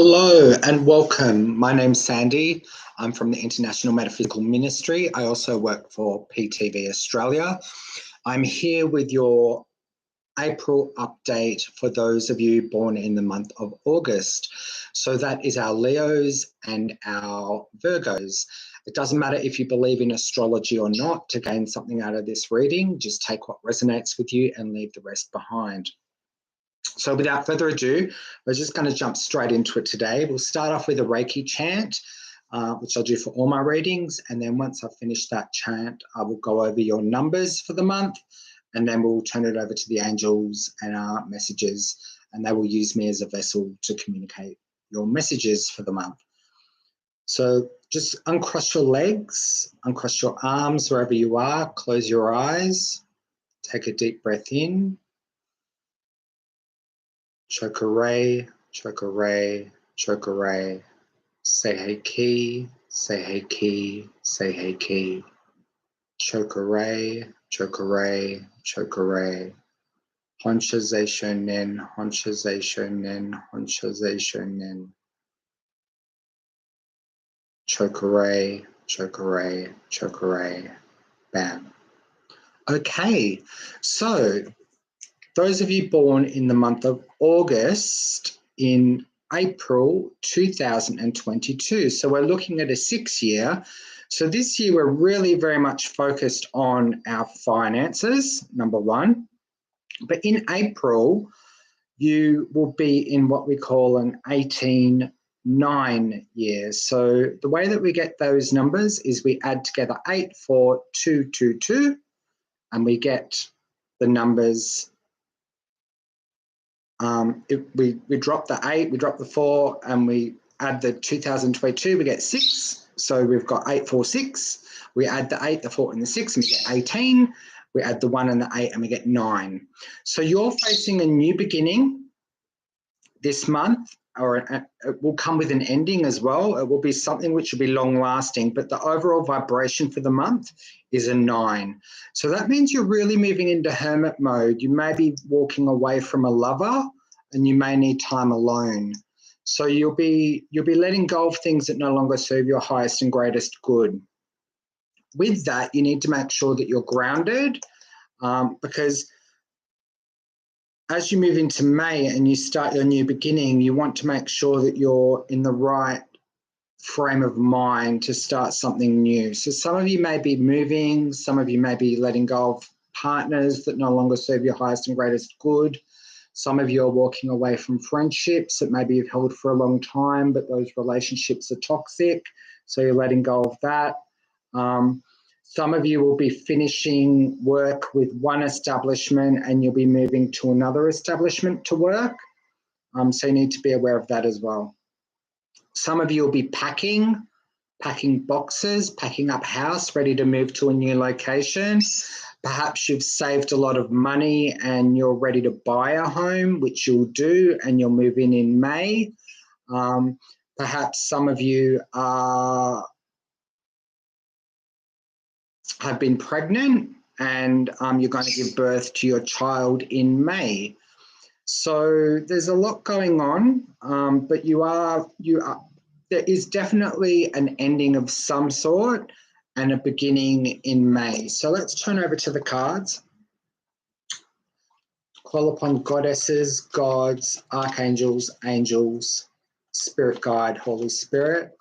Hello and welcome. My name's Sandie. I'm from the International Metaphysical Ministry. I also work for PTV Australia. I'm here with your April update for those of you born in the month of August. So that is our Leos and our Virgos. It doesn't matter if you believe in astrology or not to gain something out of this reading. Just take what resonates with you and leave the rest behind. So without further ado, we're just going to jump straight into it today. We'll start off with a Reiki chant, which I'll do for all my readings. And then once I've finished that chant, I will go over your numbers for the month. And then we'll turn it over to the angels and our messages. And they will use me as a vessel to communicate your messages for the month. So just uncross your legs, uncross your arms wherever you are. Close your eyes. Take a deep breath in. Chokeray, chokeray, chokeray. Say hey ki, say hey ki, say hey ki. Chokeray, chokeray, chokeray. Honsha nen, honsha nen, honsha nen. Chokeray, chokeray, chokeray. Bam. Okay, so those of you born in the month of August in April 2022. So we're looking at a 6-year. So this year we're really very much focused on our finances, number one. But in April, you will be in what we call an 18-9 year. So the way that we get those numbers is we add together 8, 4, 2, 2, 2, and we get the numbers. We drop the 8, we drop the 4, and we add the 2022, we get 6. So we've got 8, 4, 6. We add the 8, the 4, and the 6, and we get 18. We add the 1 and the 8, and we get 9. So you're facing a new beginning this month, or it will come with an ending as well. It will be something which will be long-lasting, but the overall vibration for the month is a 9. So that means you're really moving into hermit mode. You may be walking away from a lover, and you may need time alone. So you'll be letting go of things that no longer serve your highest and greatest good. With that, you need to make sure that you're grounded, because as you move into May and you start your new beginning, you want to make sure that you're in the right frame of mind to start something new. So some of you may be moving, some of you may be letting go of partners that no longer serve your highest and greatest good. Some of you are walking away from friendships that maybe you've held for a long time, but those relationships are toxic, so you're letting go of that. Some of you will be finishing work with one establishment and you'll be moving to another establishment to work. So you need to be aware of that as well. Some of you will be packing boxes, packing up house, ready to move to a new location. Perhaps you've saved a lot of money and you're ready to buy a home, which you'll do, and you'll move in May. Perhaps some of you have been pregnant and you're going to give birth to your child in May. So there's a lot going on, but there is definitely an ending of some sort and a beginning in May. So let's turn over to the cards. Call upon goddesses, gods, archangels, angels, spirit guide, Holy Spirit.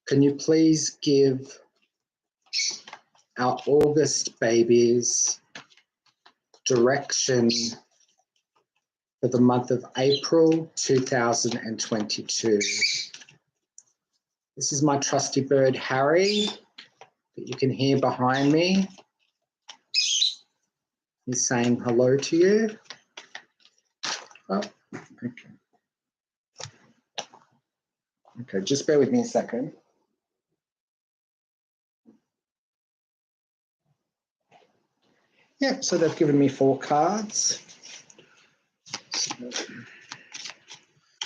Can you please give our August babies direction for the month of April 2022. This is my trusty bird, Harry, that you can hear behind me. He's saying hello to you. Oh, okay. Okay, just bear with me a second. Yep, so they've given me 4 cards.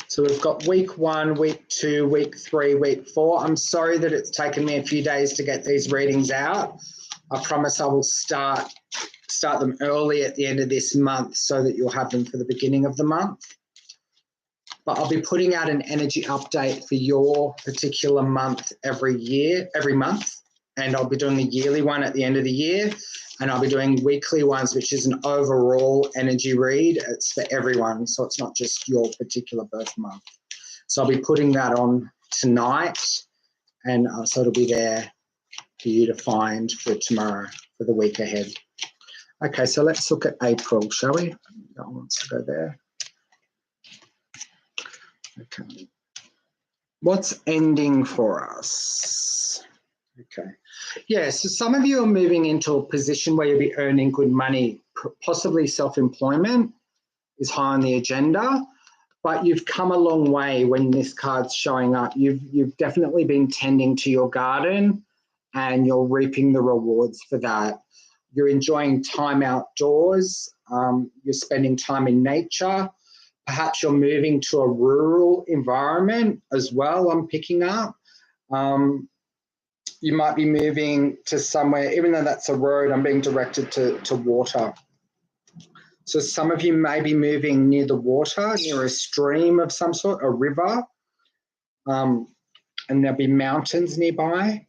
So we've got week 1, week 2, week 3, week 4. I'm sorry that it's taken me a few days to get these readings out. I promise I will start them early at the end of this month so that you'll have them for the beginning of the month. but I'll be putting out an energy update for your particular month every month. And I'll be doing a yearly one at the end of the year. And I'll be doing weekly ones, which is an overall energy read. It's for everyone, so it's not just your particular birth month. So I'll be putting that on tonight, and so it'll be there for you to find for tomorrow, for the week ahead. Okay, so let's look at April, shall we? No one wants to go there. Okay. What's ending for us? Okay. Yeah, so some of you are moving into a position where you'll be earning good money, possibly self-employment is high on the agenda, but you've come a long way when this card's showing up. You've definitely been tending to your garden and you're reaping the rewards for that. You're enjoying time outdoors, you're spending time in nature, perhaps you're moving to a rural environment as well, I'm picking up. You might be moving to somewhere, even though that's a road, I'm being directed to water. So some of you may be moving near the water, near a stream of some sort, a river, and there'll be mountains nearby.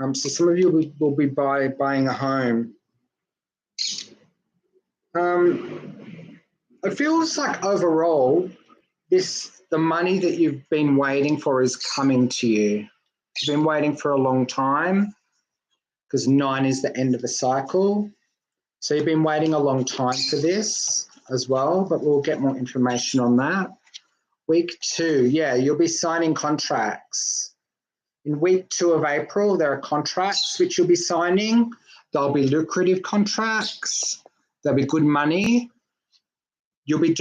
So some of you will be buying a home. It feels like overall, the money that you've been waiting for is coming to you. You've been waiting for a long time because 9 is the end of a cycle. So you've been waiting a long time for this as well, but we'll get more information on that. Week 2, yeah, you'll be signing contracts. In week 2 of April, there are contracts which you'll be signing. There'll be lucrative contracts. There'll be good money. You'll be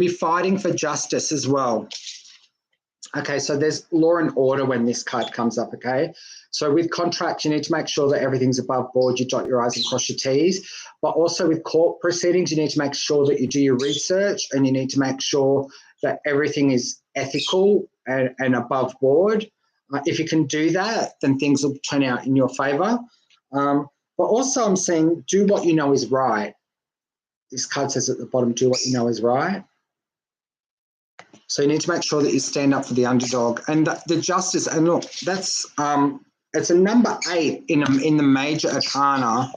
fighting for justice as well. Okay, so there's law and order when this card comes up, okay? So with contracts, you need to make sure that everything's above board, you dot your I's and cross your T's, but also with court proceedings, you need to make sure that you do your research and you need to make sure that everything is ethical and above board. If you can do that, then things will turn out in your favour. But also I'm saying do what you know is right. This card says at the bottom, do what you know is right. So you need to make sure that you stand up for the underdog and the justice. And look, that's it's a number 8 in the major arcana,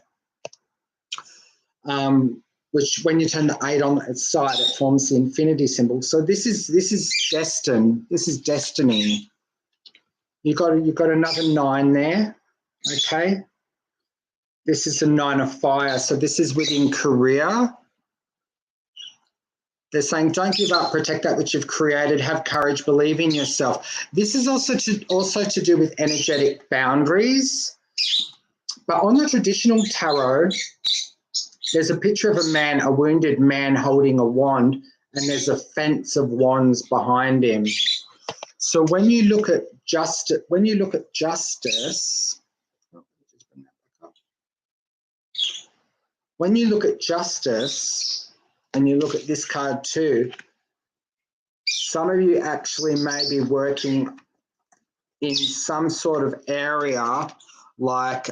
which when you turn the 8 on its side, it forms the infinity symbol. So this is destined. This is destiny. You've got another 9 there. Okay. This is the 9 of fire. So this is within career. They're saying, don't give up, protect that which you've created, have courage, believe in yourself. This is also to do with energetic boundaries. But on the traditional tarot, there's a picture of a man, a wounded man holding a wand, and there's a fence of wands behind him. So when you look at justice, and you look at this card too, some of you actually may be working in some sort of area like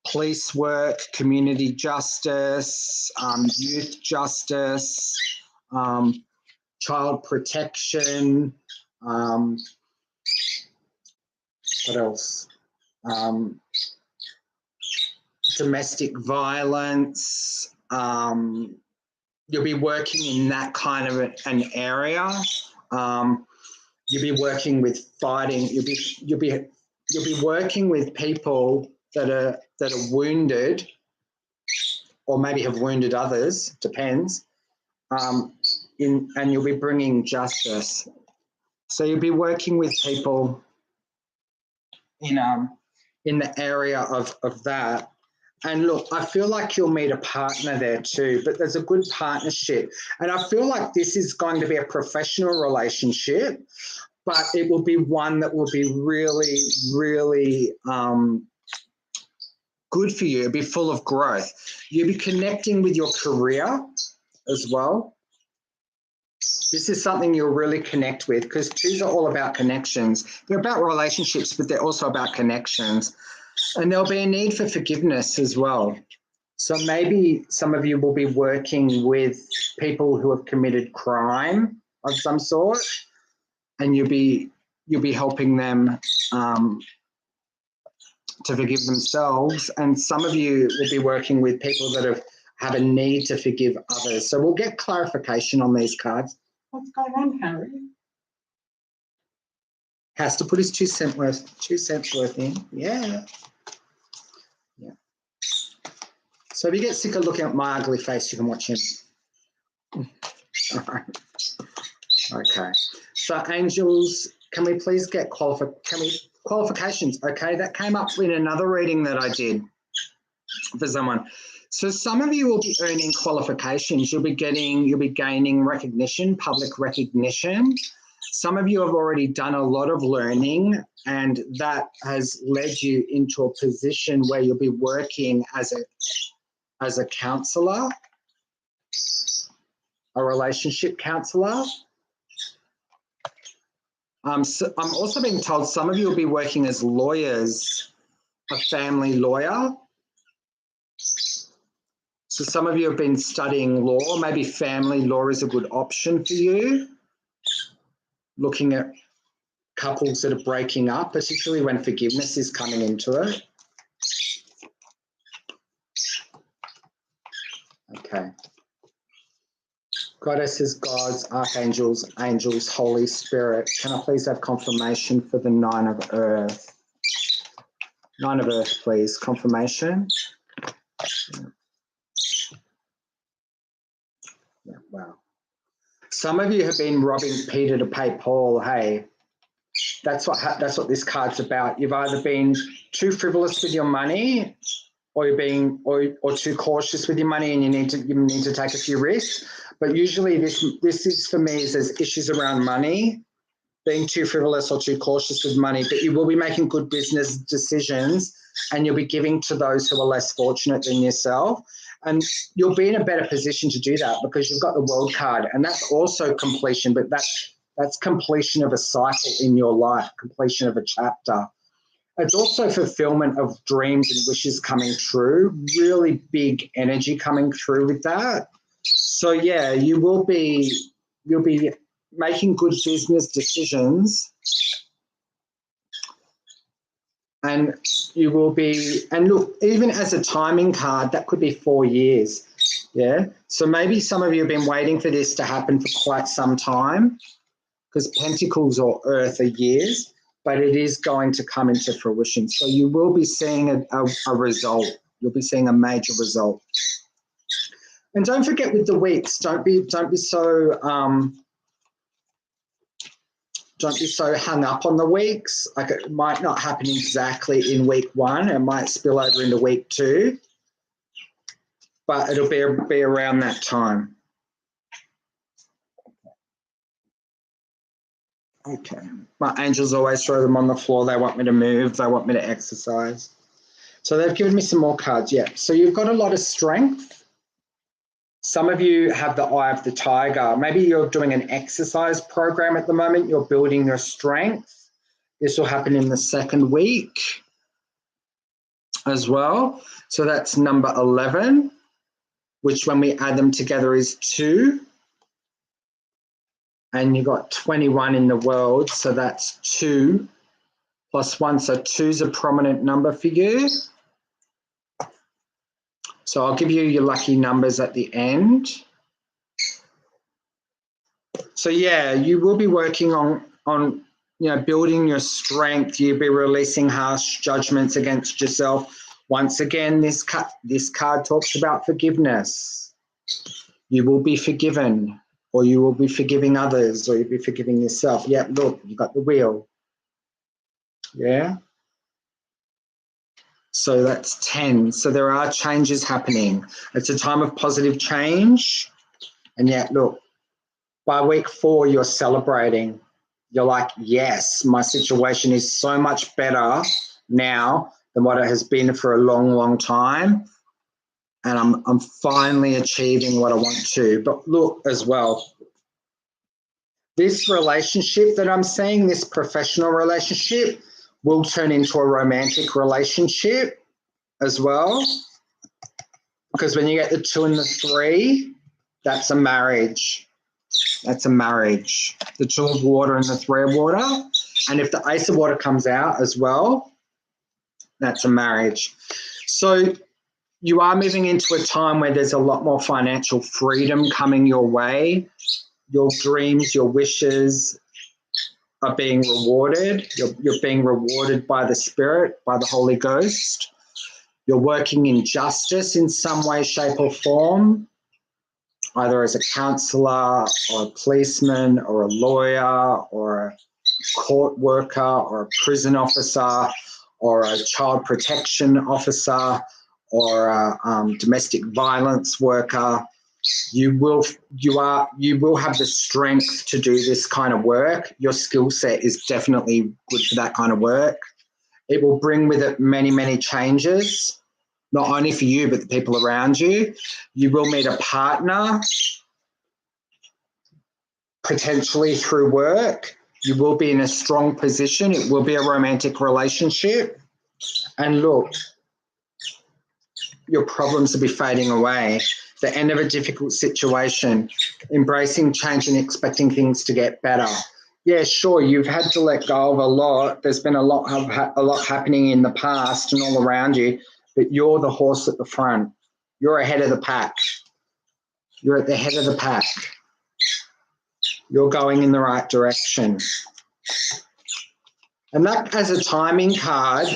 police work, community justice, youth justice, child protection, what else? Domestic violence. You'll be working in that kind of an area. You'll be working with fighting. You'll be working with people that are wounded, or maybe have wounded others. Depends. And you'll be bringing justice. So you'll be working with people in the area of that. And look, I feel like you'll meet a partner there too, but there's a good partnership. And I feel like this is going to be a professional relationship, but it will be one that will be really, really good for you. It'll be full of growth. You'll be connecting with your career as well. This is something you'll really connect with, because 2s are all about connections. They're about relationships, but they're also about connections. And there'll be a need for forgiveness as well. So maybe some of you will be working with people who have committed crime, of some sort, and you'll be helping them to forgive themselves. And some of you will be working with people that have a need to forgive others. So we'll get clarification on these cards. What's going on, Harry? Has to put his 2 cents worth in. Yeah. Yeah. So if you get sick of looking at my ugly face, you can watch him. All right. Okay. So angels, can we please get qualifications? Okay, that came up in another reading that I did for someone. So some of you will be earning qualifications. You'll be gaining recognition, public recognition. Some of you have already done a lot of learning, and that has led you into a position where you'll be working as a counsellor, a relationship counsellor. So I'm also being told some of you will be working as lawyers, a family lawyer. So some of you have been studying law. Maybe family law is a good option for you. Looking at couples that are breaking up, particularly when forgiveness is coming into it. Okay. Goddesses, gods, archangels, angels, Holy Spirit. Can I please have confirmation for the 9 of Earth? 9 of Earth, please. Confirmation. Yeah, wow. Some of you have been robbing Peter to pay Paul. Hey, that's what this card's about. You've either been too frivolous with your money, or you're being or too cautious with your money, and you need to take a few risks. But usually this is for me is there's issues around money, being too frivolous or too cautious with money. But you will be making good business decisions, and you'll be giving to those who are less fortunate than yourself. And you'll be in a better position to do that because you've got the World card, and that's also completion, but that's completion of a cycle in your life, completion of a chapter. It's also fulfillment of dreams and wishes coming true, really big energy coming through with that. So yeah, you'll be making good business decisions, and you will be, and look, even as a timing card, that could be 4 years. Yeah. So maybe some of you have been waiting for this to happen for quite some time, because Pentacles or Earth are years, but it is going to come into fruition. So you will be seeing a result. You'll be seeing a major result. And don't forget with the weeks, don't be so hung up on the weeks. Like it might not happen exactly in week 1. It might spill over into week 2, but it'll be around that time. Okay. My angels always throw them on the floor. They want me to move. They want me to exercise. So they've given me some more cards. Yeah. So you've got a lot of strength. Some of you have the Eye of the Tiger. Maybe you're doing an exercise program at the moment. You're building your strength. This will happen in the 2nd week as well. So that's number 11, which when we add them together is 2. And you've got 21 in the world. So that's 2 plus 1. So 2 is a prominent number for you. So I'll give you your lucky numbers at the end. So yeah, you will be working on building your strength. You'll be releasing harsh judgments against yourself. Once again, this card talks about forgiveness. You will be forgiven, or you will be forgiving others, or you'll be forgiving yourself. Yeah, look, you got the wheel. Yeah. So that's 10. So there are changes happening. It's a time of positive change. And yet, look, by week 4, you're celebrating. You're like, yes, my situation is so much better now than what it has been for a long, long time. And I'm finally achieving what I want to. But look as well, this relationship that I'm seeing, this professional relationship, will turn into a romantic relationship as well. Because when you get the 2 and the 3, that's a marriage. That's a marriage. The Two of Water and the Three of Water. And if the Ace of Water comes out as well, that's a marriage. So you are moving into a time where there's a lot more financial freedom coming your way. Your dreams, your wishes are being rewarded. You're being rewarded by the Spirit, by the Holy Ghost. You're working in justice in some way, shape or form, either as a counsellor or a policeman or a lawyer or a court worker or a prison officer or a child protection officer or a domestic violence worker. You will have the strength to do this kind of work. Your skill set is definitely good for that kind of work. It will bring with it many, many changes, not only for you, but the people around you. You will meet a partner, potentially through work. You will be in a strong position. It will be a romantic relationship. And look, your problems will be fading away. The end of a difficult situation, embracing change and expecting things to get better. Yeah, sure, you've had to let go of a lot. There's been a lot happening in the past and all around you, but you're the horse at the front. You're ahead of the pack. You're at the head of the pack. You're going in the right direction. And that, as a timing card,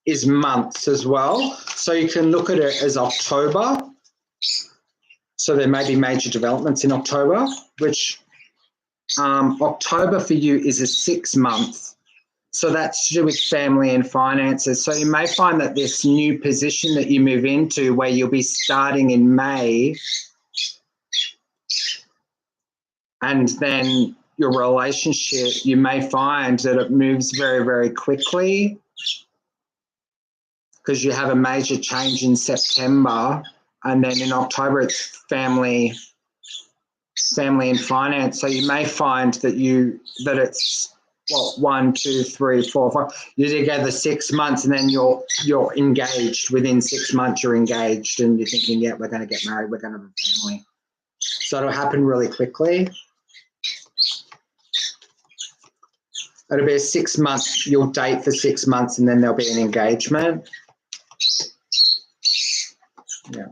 is months as well. So you can look at it as October. So there may be major developments in October, which October for you is a 6 month. So that's to do with family and finances. So you may find that this new position that you move into, where you'll be starting in May, and then your relationship, you may find that it moves very, very quickly because you have a major change in September, and then in October it's family and finance. So you may find that it's 1, 2, 3, 4, 5. You're together 6 months, and then you're engaged. Within 6 months, you're engaged, and you're thinking, yeah, we're going to get married. We're going to have a family. So it'll happen really quickly. It'll be a 6 month. You'll date for 6 months, and then there'll be an engagement. Yeah.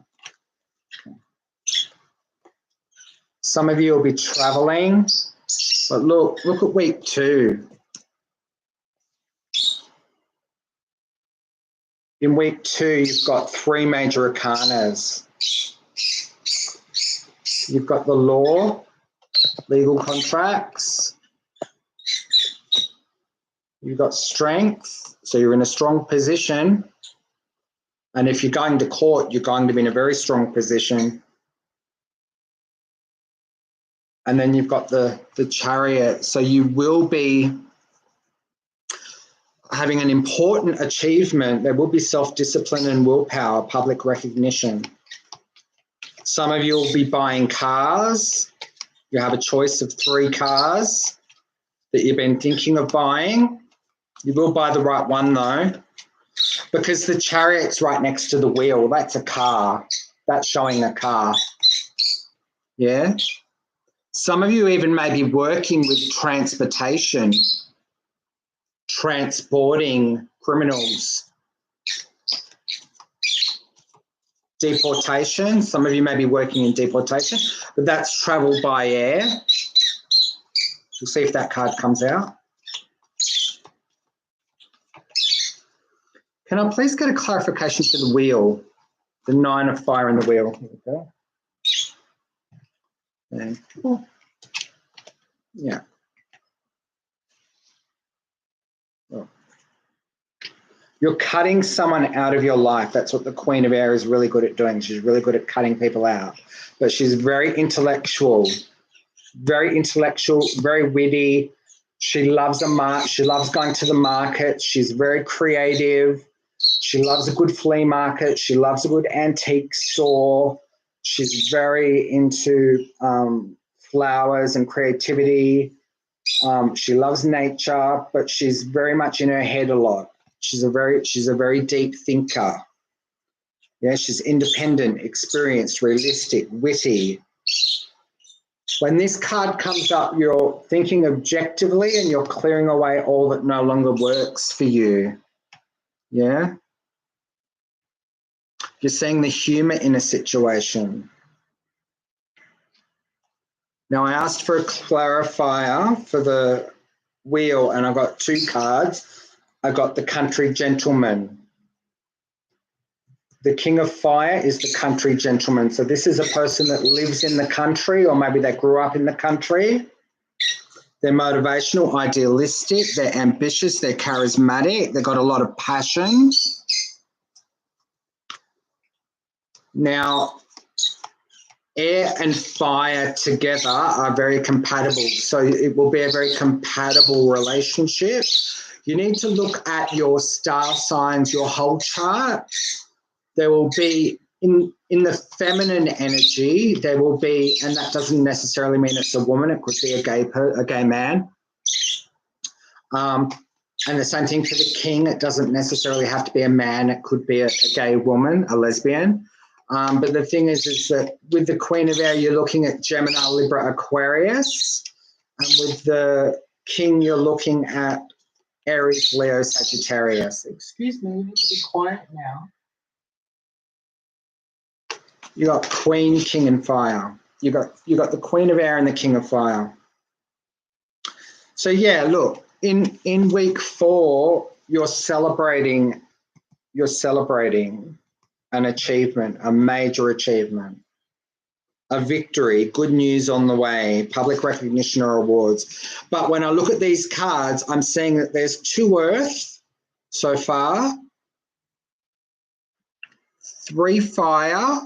Some of you will be traveling, but look at week 2. In week 2, you've got 3 major arcanas. You've got the law, legal contracts. You've got strength, so you're in a strong position. And if you're going to court, you're going to be in a very strong position. And then you've got the Chariot. So you will be having an important achievement. There will be self-discipline and willpower, public recognition. Some of you will be buying cars. You have a choice of 3 cars that you've been thinking of buying. You will buy the right one though, because the Chariot's right next to the wheel. That's a car. That's showing a car. Yeah. Some of you even may be working with transportation, transporting criminals. Deportation. Some of you may be working in deportation, but that's travel by air. We'll see if that card comes out. Can I please get a clarification for the wheel? The 9 of fire in the wheel. Here we go. And, yeah. Oh. You're cutting someone out of your life. That's what the Queen of Air is really good at doing. She's really good at cutting people out. But she's very intellectual, very witty. She loves she loves going to the market. She's very creative. She loves a good flea market. She loves a good antique store. She's very into flowers and creativity. She loves nature, but she's very much in her head a lot. She's a very deep thinker. Yeah, she's independent, experienced, realistic, witty. When this card comes up, you're thinking objectively and you're clearing away all that no longer works for you. Yeah? You're seeing the humour in a situation. Now, I asked for a clarifier for the wheel and I got 2 cards. I got the country gentleman. The King of Fire is the country gentleman. So this is a person that lives in the country, or maybe they grew up in the country. They're motivational, idealistic, they're ambitious, they're charismatic, they've got a lot of passion. Now, air and fire together are very compatible. So it will be a very compatible relationship. You need to look at your star signs, your whole chart. There will be, in the feminine energy, there will be, and that doesn't necessarily mean it's a woman, it could be a gay man. And the same thing for the king, it doesn't necessarily have to be a man, it could be a gay woman, a lesbian. But the thing is that with the Queen of Air, you're looking at Gemini, Libra, Aquarius. And with the king, you're looking at Aries, Leo, Sagittarius. Excuse me, you need to be quiet now. You got Queen, King, and Fire. You got the Queen of Air and the King of Fire. So yeah, look, in week 4, you're celebrating an achievement, a major achievement, a victory, good news on the way, public recognition or awards. But when I look at these cards, I'm seeing that there's 2 Earth so far, 3 Fire,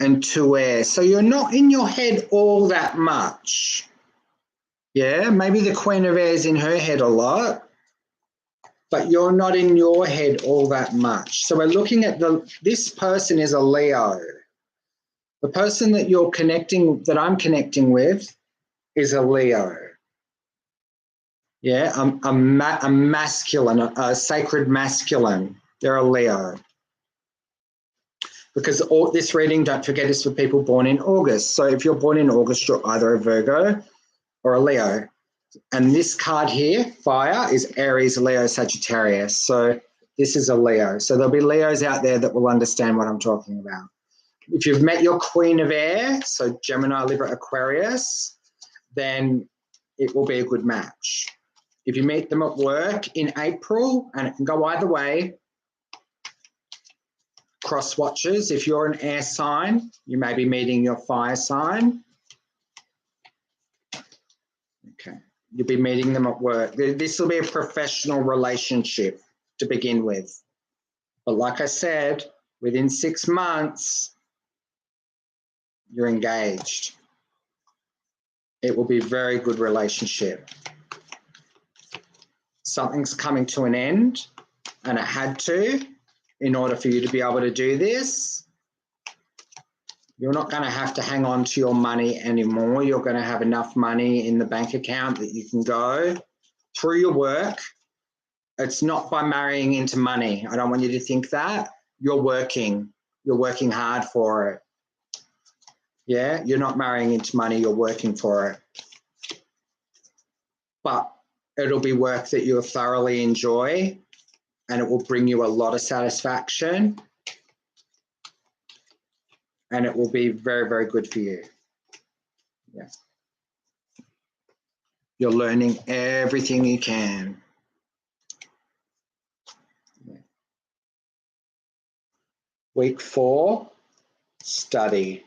and 2 Air. So you're not in your head all that much. Yeah, maybe the Queen of Air is in her head a lot, but you're not in your head all that much. So we're looking at this person is a Leo. The person that I'm connecting with is a Leo. Yeah, a masculine, a sacred masculine. They're a Leo. Because this reading, don't forget, is for people born in August. So if you're born in August, you're either a Virgo or a Leo. And this card here, fire, is Aries, Leo, Sagittarius. So this is a Leo. So there'll be Leos out there that will understand what I'm talking about. If you've met your Queen of Air, so Gemini, Libra, Aquarius, then it will be a good match. If you meet them at work in April, and it can go either way, cross watches. If you're an air sign, you may be meeting your fire sign. Okay, you'll be meeting them at work. This will be a professional relationship to begin with. But like I said, within 6 months, you're engaged. It will be a very good relationship. Something's coming to an end, and it had to, in order for you to be able to do this. You're not going to have to hang on to your money anymore. You're going to have enough money in the bank account that you can go through your work. It's not by marrying into money. I don't want you to think that. You're working. You're working hard for it. Yeah, you're not marrying into money. You're working for it. But it'll be work that you'll thoroughly enjoy, and it will bring you a lot of satisfaction, and it will be very, very good for you. Yeah. You're learning everything you can. Yeah. Week 4, study.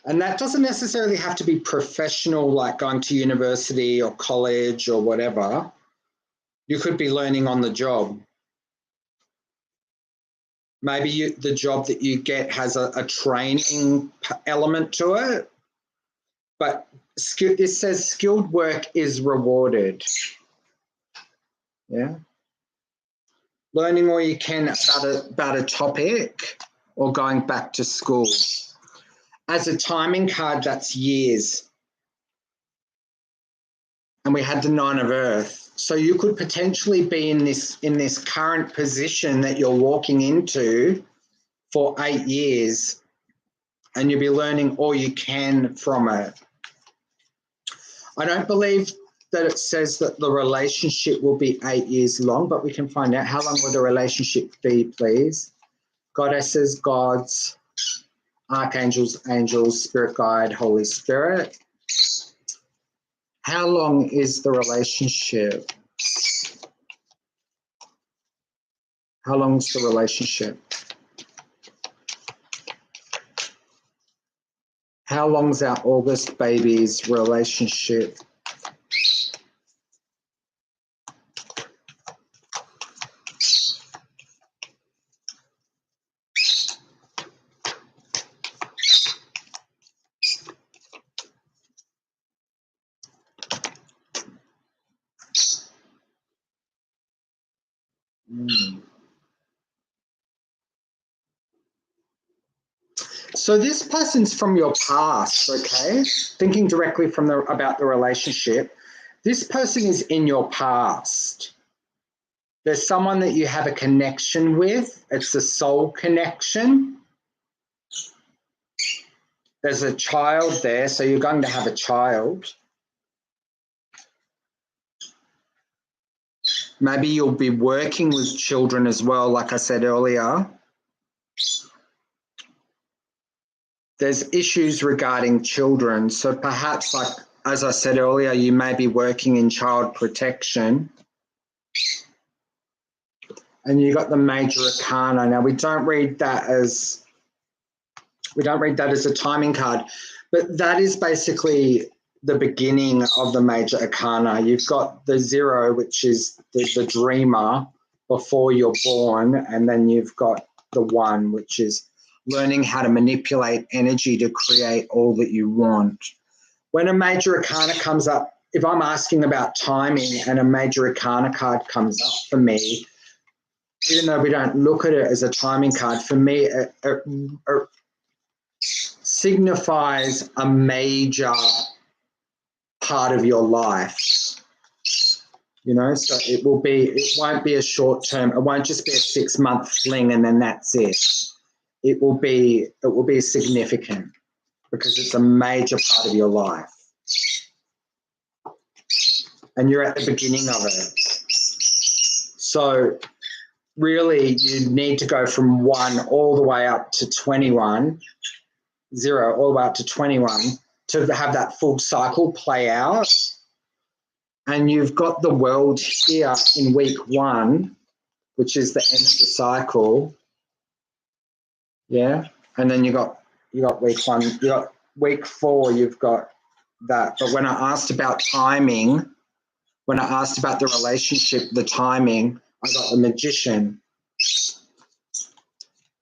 And that doesn't necessarily have to be professional, like going to university or college or whatever. You could be learning on the job. Maybe the job that you get has a training element to it, but this says skilled work is rewarded. Yeah. Learning all you can about a topic or going back to school. As a timing card, that's years. And we had the 9 of Earth. So you could potentially be in this current position that you're walking into for 8 years. and you'll be learning all you can from it. I don't believe that it says that the relationship will be 8 years long, but we can find out. How long will the relationship be, please? Goddesses, gods, archangels, angels, spirit guide, Holy Spirit. How long is the relationship? How long's the relationship? How long's our August baby's relationship? So this person's from your past, okay? Thinking directly from about the relationship. This person is in your past. There's someone that you have a connection with. It's a soul connection. There's a child there, so you're going to have a child. Maybe you'll be working with children as well, like I said earlier. There's issues regarding children. So perhaps, like as I said earlier, you may be working in child protection. And you got the major arcana. Now we don't read that as a timing card, but that is basically the beginning of the major arcana. You've got the 0, which is the dreamer before you're born, and then you've got the 1, which is learning how to manipulate energy to create all that you want. When a major arcana comes up, if I'm asking about timing and a major arcana card comes up for me, even though we don't look at it as a timing card, for me it signifies a major part of your life. You know, so it won't be a short term, it won't just be a 6-month fling and then that's it. It will be significant because it's a major part of your life. And you're at the beginning of it. So really you need to go from 1 all the way up to 21, 0 all the way up to 21 to have that full cycle play out. And you've got the world here in week 1, which is the end of the cycle. Yeah. And then you got week 1, you got week 4, you've got that. But when I asked about timing, when I asked about the relationship, the timing, I got the Magician.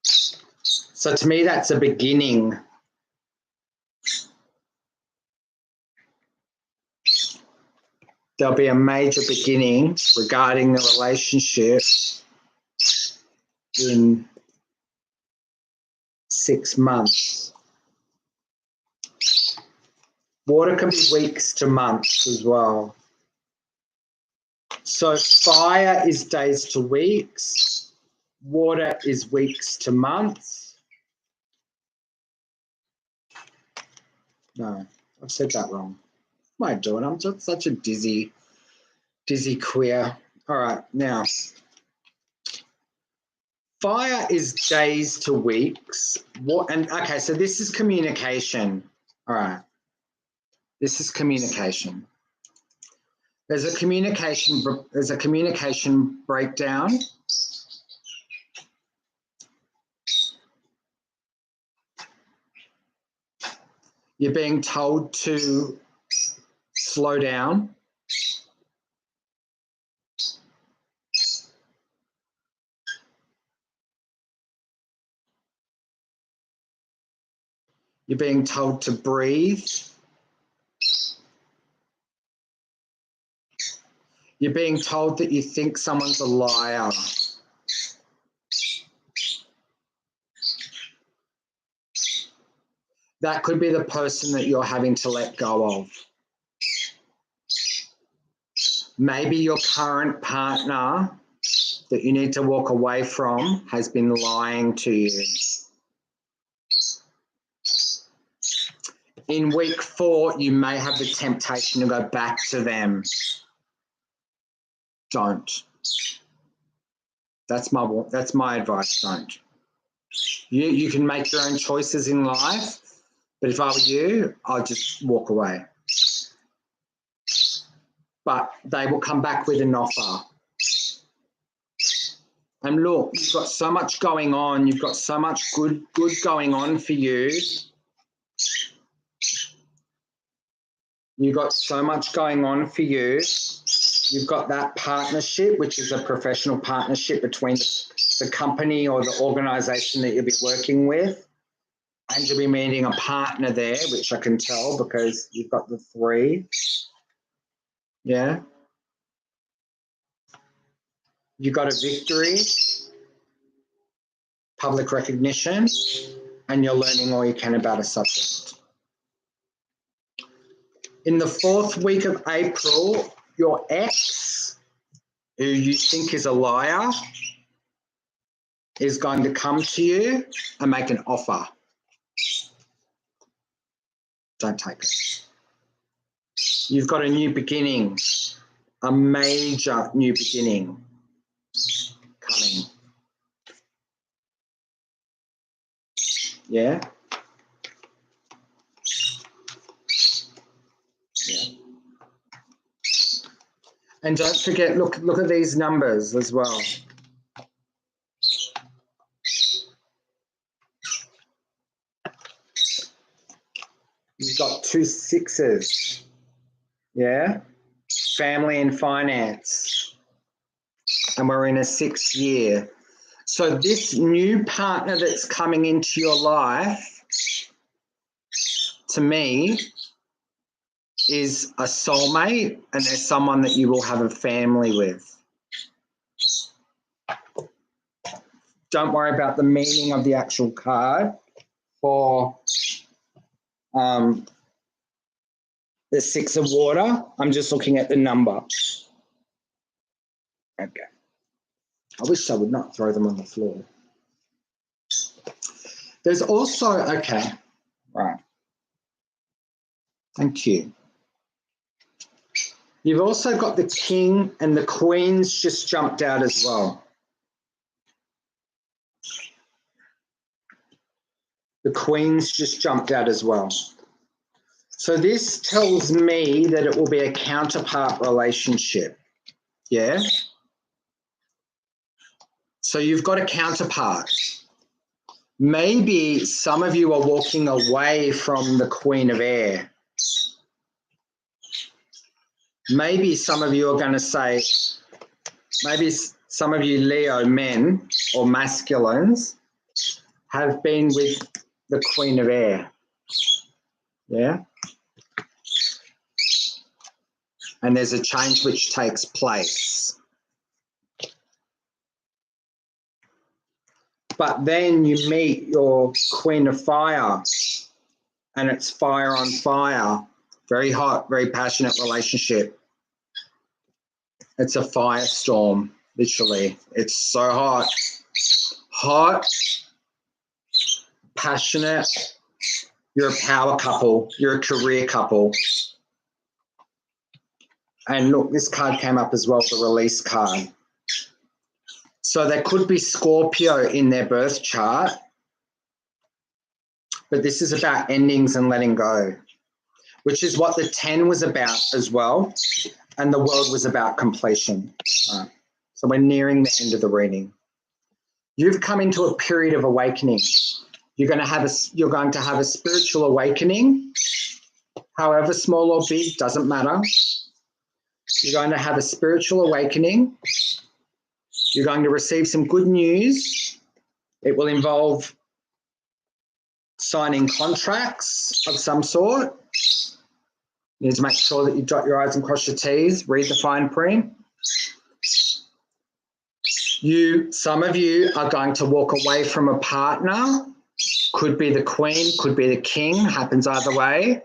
So to me, that's a beginning. There'll be a major beginning regarding the relationship in 6 months. Water can be weeks to months as well. So fire is days to weeks. Water is weeks to months. No, I've said that wrong. What am I doing? I'm just such a dizzy queer. All right, now. Fire is days to weeks. Okay, so this is communication. All right. This is communication. There's a communication breakdown. You're being told to slow down. You're being told to breathe. You're being told that you think someone's a liar. That could be the person that you're having to let go of. Maybe your current partner that you need to walk away from has been lying to you. In week 4, you may have the temptation to go back to them. Don't. That's my advice. Don't. You can make your own choices in life, but if I were you, I'd just walk away. But they will come back with an offer. And look, you've got so much going on. You've got so much good going on for you. You've got so much going on for you. You've got that partnership, which is a professional partnership between the company or the organisation that you'll be working with. And you'll be meeting a partner there, which I can tell because you've got the 3. Yeah. You got a victory, public recognition, and you're learning all you can about a subject. In the 4th week of April, your ex, who you think is a liar, is going to come to you and make an offer. Don't take it. You've got a new beginning, a major new beginning coming. Yeah? Yeah. And don't forget, look at these numbers as well. You've got 2 6s. Yeah? Family and finance. And we're in a 6th year. So this new partner that's coming into your life, to me, is a soulmate, and there's someone that you will have a family with. Don't worry about the meaning of the actual card for the 6 of water. I'm just looking at the number. Okay. I wish I would not throw them on the floor. There's also, okay, right. Thank you. You've also got the king and the queens just jumped out as well. The queens just jumped out as well. So this tells me that it will be a counterpart relationship. Yeah? So you've got a counterpart. Maybe some of you are walking away from the Queen of Air. Maybe some of you are going to say, maybe some of you Leo men or masculines have been with the Queen of Air. Yeah? And there's a change which takes place. But then you meet your Queen of Fire, and it's fire on fire. Very hot, very passionate relationship. It's a firestorm, literally. It's so hot. Hot, passionate. You're a power couple. You're a career couple. And look, this card came up as well, the release card. So there could be Scorpio in their birth chart, but this is about endings and letting go, which is what the 10 was about as well, and the world was about completion. So we're nearing the end of the reading. You've come into a period of awakening. You're going to have a spiritual awakening, however small or big, doesn't matter. You're going to have a spiritual awakening. You're going to receive some good news. It will involve signing contracts of some sort. You need to make sure that you dot your I's and cross your T's, read the fine print. Some of you are going to walk away from a partner. Could be the queen, could be the king, happens either way.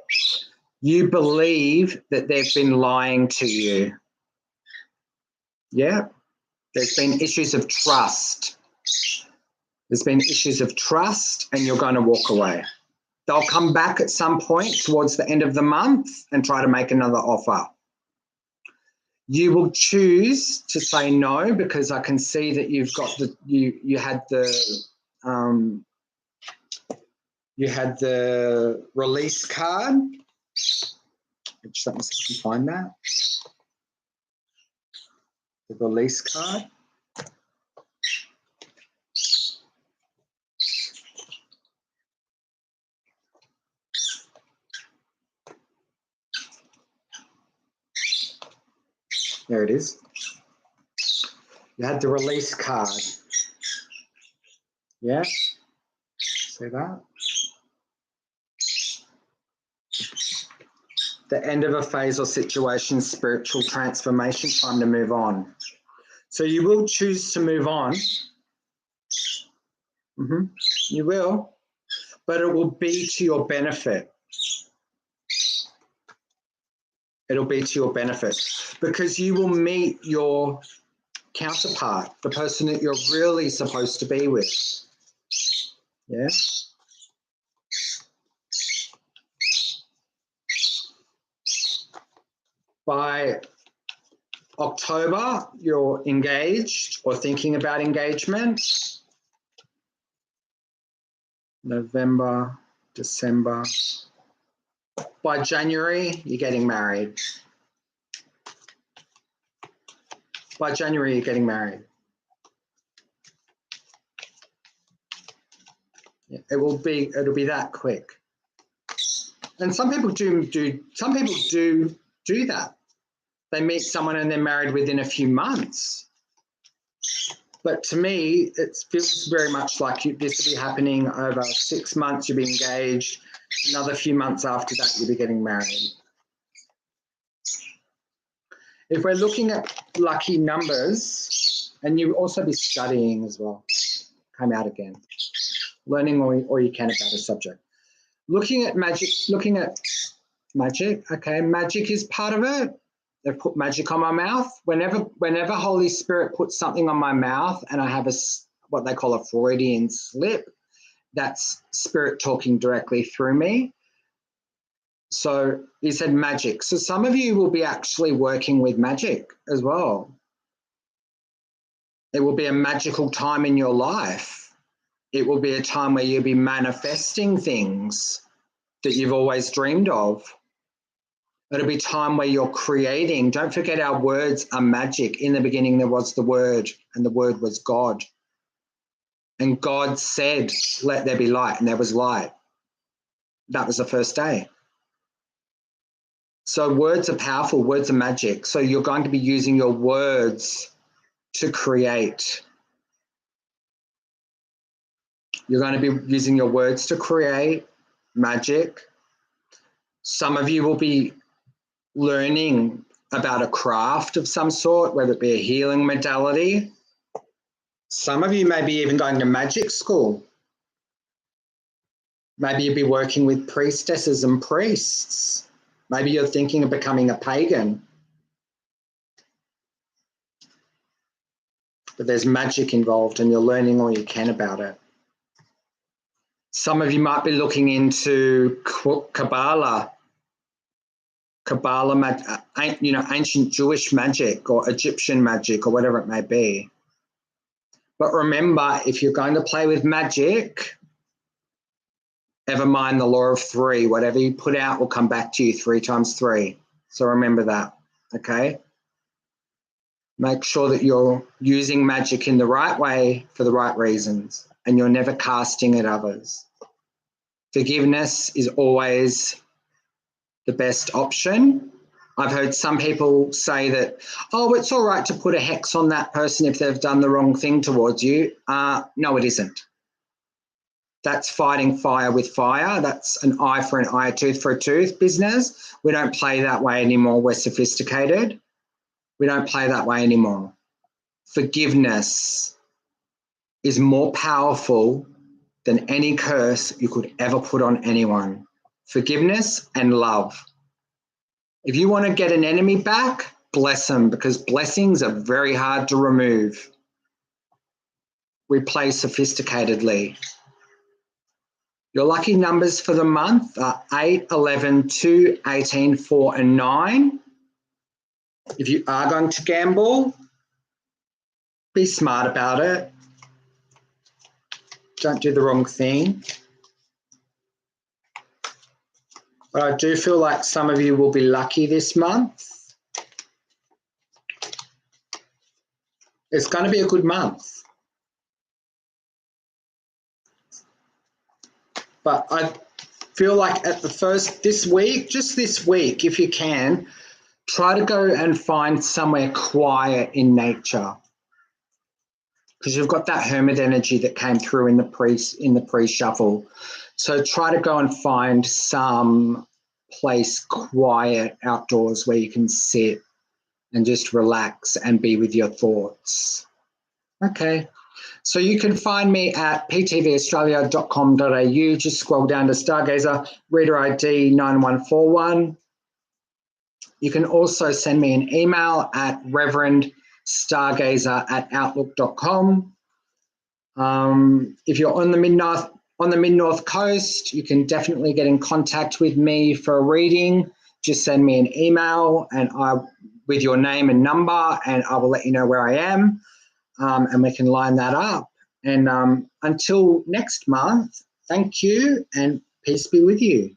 You believe that they've been lying to you. Yeah. There's been issues of trust. There's been issues of trust, and you're going to walk away. They'll come back at some point towards the end of the month and try to make another offer. You will choose to say no because I can see that you've got you had the release card. Just let me see if I can find that. The release card. There it is. You had the release card. Yeah? See that? The end of a phase or situation, spiritual transformation, time to move on. So you will choose to move on. You will, but it will be to your benefit. It'll be to your benefit because you will meet your counterpart, the person that you're really supposed to be with. Yeah. By October, you're engaged or thinking about engagement. November, December. By January, you're getting married. By January, you're getting married. Yeah, it'll be that quick. And some people do that. They meet someone and they're married within a few months. But to me, it feels very much like this will be happening over 6 months, you'll be engaged. Another few months after that, you'll be getting married. If we're looking at lucky numbers, and you'll also be studying as well, come out again, learning all you can about a subject. Looking at magic, okay, magic is part of it. They've put magic on my mouth. Whenever Holy Spirit puts something on my mouth and I have what they call a Freudian slip, that's Spirit talking directly through me. So he said magic. So some of you will be actually working with magic as well. It will be a magical time in your life. It will be a time where you'll be manifesting things that you've always dreamed of. It'll be time where you're creating. Don't forget our words are magic. In the beginning, there was the Word, and the Word was God. And God said, let there be light, and there was light. That was the first day. So words are powerful, words are magic. So you're going to be using your words to create. You're going to be using your words to create magic. Some of you will be learning about a craft of some sort, whether it be a healing modality. Some of you may be even going to magic school. Maybe you'll be working with priestesses and priests. Maybe you're thinking of becoming a pagan. But there's magic involved and you're learning all you can about it. Some of you might be looking into Kabbalah, ancient Jewish magic or Egyptian magic or whatever it may be. But remember, if you're going to play with magic, ever mind the law of three. Whatever you put out will come back to you 3 times 3. So remember that, okay? Make sure that you're using magic in the right way for the right reasons and you're never casting at others. Forgiveness is always the best option. I've heard some people say that, oh, it's all right to put a hex on that person if they've done the wrong thing towards you. No, it isn't. That's fighting fire with fire. That's an eye for an eye, a tooth for a tooth business. We don't play that way anymore. We're sophisticated. We don't play that way anymore. Forgiveness is more powerful than any curse you could ever put on anyone. Forgiveness and love. If you want to get an enemy back, bless them, because blessings are very hard to remove. We play sophisticatedly. Your lucky numbers for the month are 8, 11, 2, 18, 4 and 9. If you are going to gamble, be smart about it. Don't do the wrong thing. But I do feel like some of you will be lucky this month. It's going to be a good month. But I feel like at the first, this week, just this week, if you can, try to go and find somewhere quiet in nature. Because you've got that hermit energy that came through in the pre-shuffle. So try to go and find some place quiet outdoors where you can sit and just relax and be with your thoughts. Okay. So you can find me at ptvaustralia.com.au. Just scroll down to Stargazer, reader ID 9141. You can also send me an email at reverendstargazer@outlook.com. If you're on the mid-north coast, you can definitely get in contact with me for a reading. Just send me an email and with your name and number, and I will let you know where I am, and we can line that up. And until next month, thank you and peace be with you.